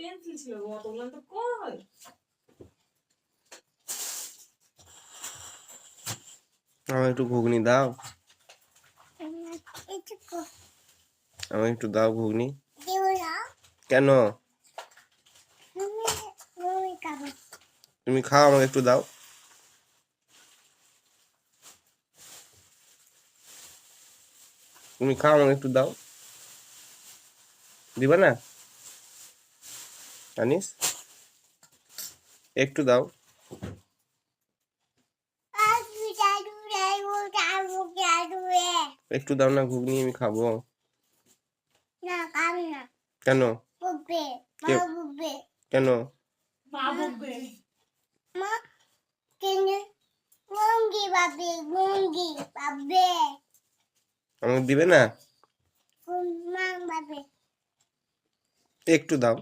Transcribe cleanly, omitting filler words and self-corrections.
Pencil ছিল অতগুলো তো কই আমার একটু ঘুগনি দাও, আমার একটু দাও ঘুগনি। কেন? তুমি খাও, আমাকে একটু দাও। তুমি খাও, আমাকে একটু দাও। দিবা না আনিস? একটু দাও। একটু দাও না ঘুগনি, আমি খাবো। কেন? কেন? আমাকে দিবে না? একটু দাও।